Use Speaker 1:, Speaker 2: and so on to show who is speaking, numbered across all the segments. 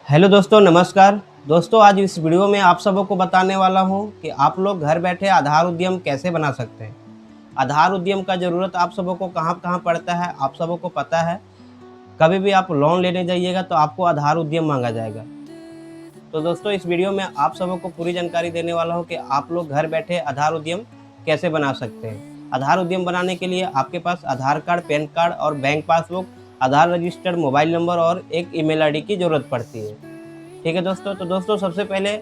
Speaker 1: Hello दोस्तों, नमस्कार। दोस्तों, आज इस वीडियो में आप सबों को बताने वाला हूं कि आप लोग घर बैठे आधार उद्यम कैसे बना सकते हैं। आधार उद्यम का ज़रूरत आप सबों को कहां-कहां पड़ता है, आप सबों को पता है। कभी भी आप लोन लेने जाइएगा तो आपको आधार उद्यम माँगा जाएगा। तो दोस्तों, इस वीडियो में आप सबों को पूरी जानकारी देने वाला हूं कि आप लोग घर बैठे आधार उद्यम कैसे बना सकते हैं। आधार उद्यम बनाने के लिए आपके पास आधार कार्ड, पैन कार्ड और बैंक पासबुक, आधार रजिस्टर्ड मोबाइल नंबर और एक ईमेल आईडी की ज़रूरत पड़ती है। ठीक है दोस्तों, तो दोस्तों सबसे पहले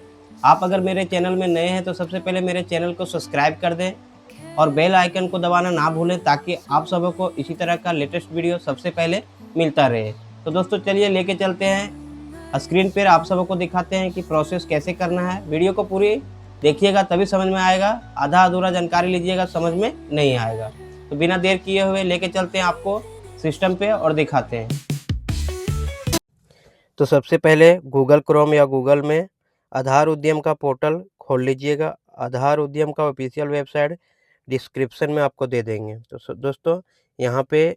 Speaker 1: आप अगर मेरे चैनल में नए हैं तो सबसे पहले मेरे चैनल को सब्सक्राइब कर दें और बेल आइकन को दबाना ना भूलें ताकि आप सबों को इसी तरह का लेटेस्ट वीडियो सबसे पहले मिलता रहे। तो दोस्तों चलिए लेके चलते हैं, स्क्रीन पर आप सबों को दिखाते हैं कि प्रोसेस कैसे करना है। वीडियो को पूरी देखिएगा तभी समझ में आएगा, आधा अधूरा जानकारी लीजिएगा समझ में नहीं आएगा। तो बिना देर किए हुए लेके चलते हैं आपको सिस्टम पे और दिखाते हैं। तो सबसे पहले गूगल क्रोम या गूगल में आधार उद्यम का पोर्टल खोल लीजिएगा। आधार उद्यम का ऑफिशियल वेबसाइट डिस्क्रिप्शन में आपको दे देंगे। तो दोस्तों यहाँ पे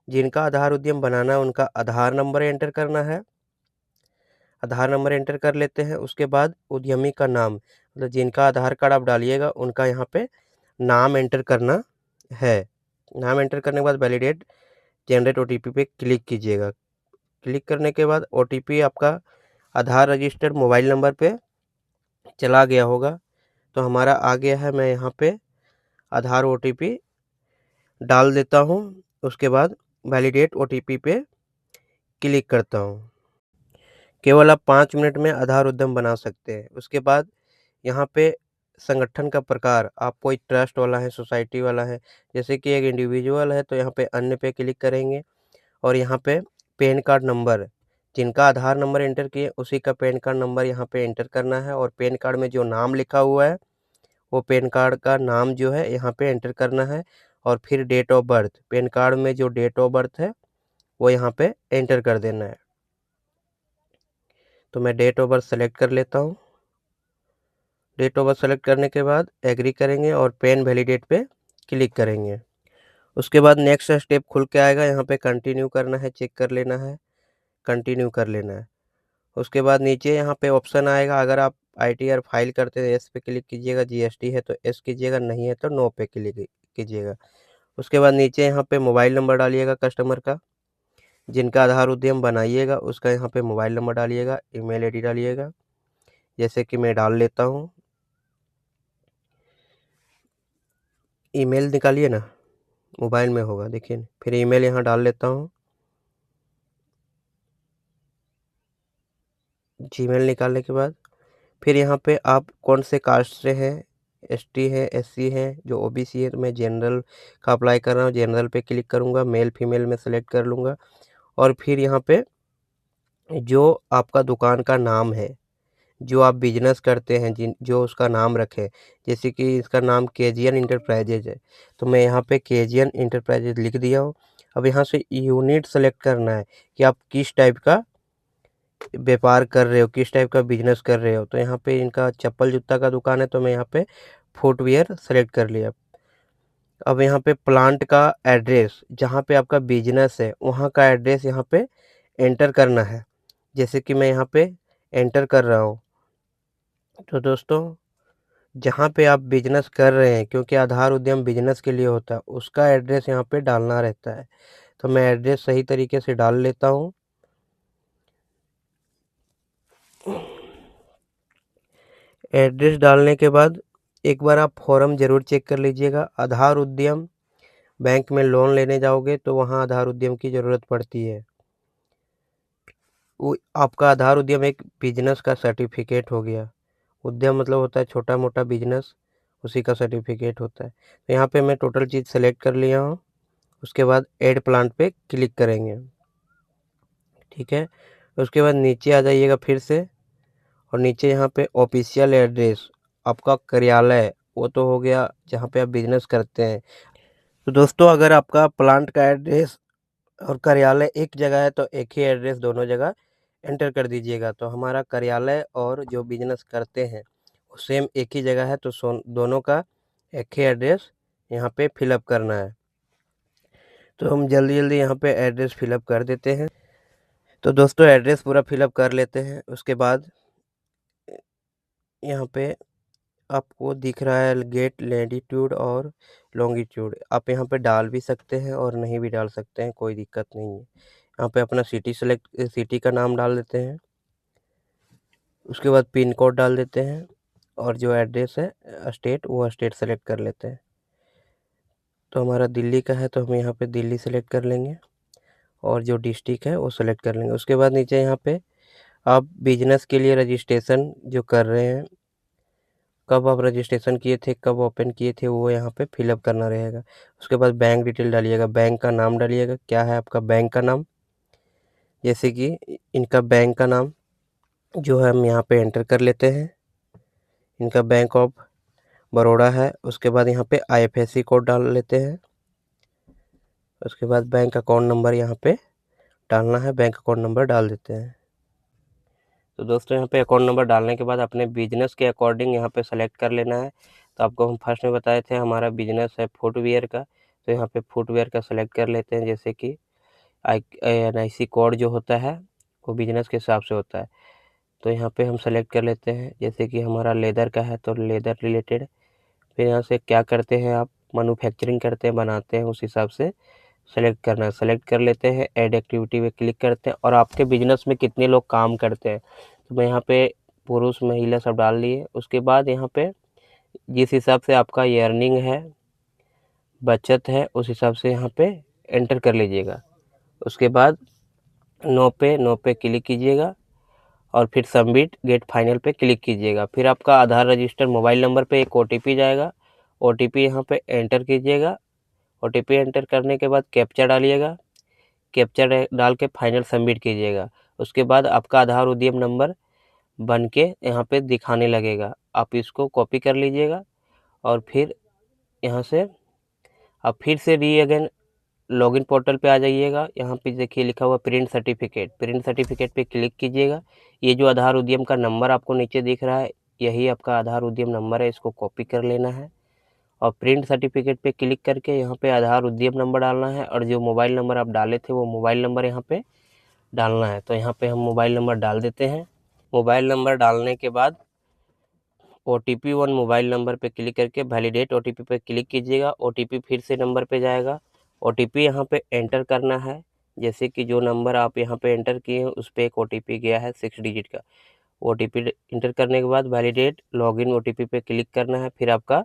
Speaker 1: जिनका आधार उद्यम बनाना है उनका आधार नंबर एंटर करना है। आधार नंबर एंटर कर लेते हैं। उसके बाद उद्यमी का नाम, मतलब जिनका आधार कार्ड आप डालिएगा उनका यहाँ पे नाम एंटर करना है। नाम एंटर करने के बाद वैलिडेट जनरेट ओटीपी पे क्लिक कीजिएगा। क्लिक करने के बाद ओटीपी आपका आधार रजिस्टर्ड मोबाइल नंबर पे चला गया होगा। तो हमारा आ गया है। मैं यहाँ पे आधार ओटीपी डाल देता हूँ। उसके बाद वैलिडेट ओटीपी पे क्लिक करता हूँ। केवल आप 5 मिनट में आधार उद्यम बना सकते हैं। उसके बाद यहाँ पे संगठन का प्रकार, आप कोई ट्रस्ट वाला है, सोसाइटी वाला है, जैसे कि एक इंडिविजुअल है तो यहाँ पे अन्य पे क्लिक करेंगे और यहाँ पे पैन कार्ड नंबर, जिनका आधार नंबर एंटर किए उसी का पैन कार्ड नंबर यहाँ पे एंटर करना है और पैन कार्ड में जो नाम लिखा हुआ है वो पैन कार्ड का नाम जो है यहाँ पे एंटर करना है और फिर date of birth, PAN card में जो डेट ऑफ बर्थ है वो यहाँ पे एंटर कर देना है। तो मैं डेट ऑफ बर्थ सेलेक्ट कर लेता हूँ। डेट ऑफ बर्थ सेलेक्ट करने के बाद एग्री करेंगे और पैन वैलिडेट पे क्लिक करेंगे। उसके बाद नेक्स्ट स्टेप खुल के आएगा। यहाँ पे कंटिन्यू करना है, चेक कर लेना है, कंटिन्यू कर लेना है। उसके बाद नीचे यहाँ पे ऑप्शन आएगा, अगर आप आईटीआर फाइल करते हैं एस पे क्लिक कीजिएगा, जीएसटी है तो एस कीजिएगा, नहीं है तो नो पे क्लिक कीजिएगा। उसके बाद नीचे यहाँ पे मोबाइल नंबर डालिएगा कस्टमर का, जिनका आधार उद्यम बनाइएगा उसका यहाँ पे मोबाइल नंबर डालिएगा, ईमेल आईडी डालिएगा, जैसे कि मैं डाल लेता हूँ। ईमेल निकालिए ना, मोबाइल में होगा देखिए, फिर ईमेल यहाँ डाल लेता हूँ। जीमेल निकालने के बाद फिर यहाँ पे आप कौन से कास्ट से हैं, एसटी है, एससी है, जो ओबीसी है तो मैं जनरल का अप्लाई कर रहा हूँ, जनरल पे क्लिक करूँगा, मेल फीमेल में सेलेक्ट कर लूँगा और फिर यहाँ पे जो आपका दुकान का नाम है, जो आप बिजनेस करते हैं, जो उसका नाम रखें, जैसे कि इसका नाम केजीएन इंटरप्राइजेज है तो मैं यहाँ पे केजीएन इंटरप्राइजेज लिख दिया हूँ। अब यहाँ से यूनिट सेलेक्ट करना है कि आप किस टाइप का व्यापार कर रहे हो, किस टाइप का बिजनेस कर रहे हो। तो यहाँ पे इनका चप्पल जूता का दुकान है तो मैं यहाँ पे फुटवियर सेलेक्ट कर लिया। अब यहाँ पे प्लांट का एड्रेस, जहाँ पे आपका बिजनेस है वहाँ का एड्रेस यहाँ पे एंटर करना है, जैसे कि मैं यहाँ पे एंटर कर रहा हूँ। तो दोस्तों जहाँ पे आप बिजनेस कर रहे हैं, क्योंकि आधार उद्यम बिजनेस के लिए होता है, उसका एड्रेस यहाँ पे डालना रहता है। तो मैं एड्रेस सही तरीके से डाल लेता हूँ। एड्रेस डालने के बाद एक बार आप फॉर्म ज़रूर चेक कर लीजिएगा। आधार उद्यम बैंक में लोन लेने जाओगे तो वहाँ आधार उद्यम की ज़रूरत पड़ती है। वो आपका आधार उद्यम एक बिजनेस का सर्टिफिकेट हो गया। उद्यम मतलब होता है छोटा मोटा बिजनेस, उसी का सर्टिफिकेट होता है। तो यहाँ पे मैं टोटल चीज़ सेलेक्ट कर लिया हूँ। उसके बाद ऐड प्लांट पे क्लिक करेंगे, ठीक है। उसके बाद नीचे आ जाइएगा फिर से और नीचे यहाँ पे ऑफिशियल एड्रेस, आपका कार्यालय वो तो हो गया जहाँ पे आप बिजनेस करते हैं। तो दोस्तों अगर आपका प्लांट का एड्रेस और कार्यालय एक जगह है तो एक ही एड्रेस दोनों जगह एंटर कर दीजिएगा। तो हमारा कार्यालय और जो बिजनेस करते हैं वो सेम एक ही जगह है तो दोनों का एक ही एड्रेस यहाँ पे फिलअप करना है। तो हम जल्दी जल्दी यहाँ पे एड्रेस फिलअप कर देते हैं। तो दोस्तों एड्रेस पूरा फिलअप कर लेते हैं। उसके बाद यहाँ पे आपको दिख रहा है गेट लैटिट्यूड और लॉन्गिट्यूड, आप यहाँ पे डाल भी सकते हैं और नहीं भी डाल सकते हैं, कोई दिक्कत नहीं है। यहाँ पे अपना सिटी का नाम डाल देते हैं। उसके बाद पिन कोड डाल देते हैं और जो एड्रेस है स्टेट, वो स्टेट सेलेक्ट कर लेते हैं। तो हमारा दिल्ली का है तो हम यहाँ पे दिल्ली सेलेक्ट कर लेंगे और जो डिस्ट्रिक्ट है वो सेलेक्ट कर लेंगे। उसके बाद नीचे यहाँ पे आप बिजनेस के लिए रजिस्ट्रेशन जो कर रहे हैं, कब आप रजिस्ट्रेशन किए थे, कब ओपन किए थे, वो यहाँ पे फिलअप करना रहेगा। उसके बाद बैंक डिटेल डालिएगा, बैंक का नाम डालिएगा, क्या है आपका बैंक का नाम। जैसे कि इनका बैंक का नाम जो है हम यहाँ पे एंटर कर लेते हैं। इनका बैंक ऑफ बड़ौदा है। उसके बाद यहाँ पे IFSC कोड डाल लेते हैं। उसके बाद बैंक अकाउंट नंबर यहाँ पे डालना है, बैंक अकाउंट नंबर डाल देते हैं। तो दोस्तों यहाँ पे अकाउंट नंबर डालने के बाद अपने बिजनेस के अकॉर्डिंग यहाँ पे सेलेक्ट कर लेना है। तो आपको हम फर्स्ट में बताए थे हमारा बिजनेस है फुटवियर का, तो यहाँ पे फुटवियर का सेलेक्ट कर लेते हैं। जैसे कि NIC कोड जो होता है वो बिजनेस के हिसाब से होता है, तो यहाँ पे हम सेलेक्ट कर लेते हैं। जैसे कि हमारा लेदर का है तो लेदर रिलेटेड, फिर यहाँ से क्या करते हैं आप, मैन्युफैक्चरिंग करते हैं, बनाते हैं, उस हिसाब से सेलेक्ट करना है। सेलेक्ट कर लेते हैं, ऐड एक्टिविटी पे क्लिक करते हैं और आपके बिजनेस में कितने लोग काम करते हैं, तो मैं यहाँ पे पुरुष महिला सब डाल लिए। उसके बाद यहाँ पे जिस हिसाब से आपका ये अर्निंग है, बचत है, उस हिसाब से यहाँ पे एंटर कर लीजिएगा। उसके बाद नो पे क्लिक कीजिएगा और फिर सबमिट गेट फाइनल पे क्लिक कीजिएगा। फिर आपका आधार रजिस्टर मोबाइल नंबर पे एक OTP जाएगा, OTP यहाँ पे एंटर कीजिएगा। OTP एंटर करने के बाद कैप्चा डालिएगा, कैप्चा डाल के फाइनल सबमिट कीजिएगा। उसके बाद आपका आधार उद्यम नंबर बन के यहाँ पे दिखाने लगेगा, आप इसको कॉपी कर लीजिएगा और फिर यहाँ से आप फिर से अगेन लॉगिन पोर्टल पे आ जाइएगा। यहाँ पे देखिए लिखा हुआ प्रिंट सर्टिफिकेट पे क्लिक कीजिएगा। ये जो आधार उद्यम का नंबर आपको नीचे दिख रहा है, यही आपका आधार उद्यम नंबर है, इसको कॉपी कर लेना है और प्रिंट सर्टिफिकेट पे क्लिक करके यहाँ पे आधार उद्यम नंबर डालना है और जो मोबाइल नंबर आप डाले थे वो मोबाइल नंबर यहाँ पे डालना है। तो यहाँ पे हम मोबाइल नंबर डाल देते हैं। मोबाइल नंबर डालने के बाद OTP 1 मोबाइल नंबर पे क्लिक करके वैलिडेट OTP पे क्लिक कीजिएगा। OTP फिर से नंबर पे जाएगा, OTP यहाँ पे एंटर करना है। जैसे कि जो नंबर आप यहाँ पे एंटर किए हैं उस पर एक OTP गया है 6 डिजिट का, OTP एंटर करने के बाद वैलिडेट लॉगिन OTP पे क्लिक करना है। फिर आपका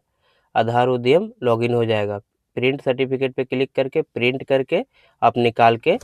Speaker 1: आधार उद्यम लॉगिन हो जाएगा। प्रिंट सर्टिफिकेट पे क्लिक करके प्रिंट करके आप निकाल के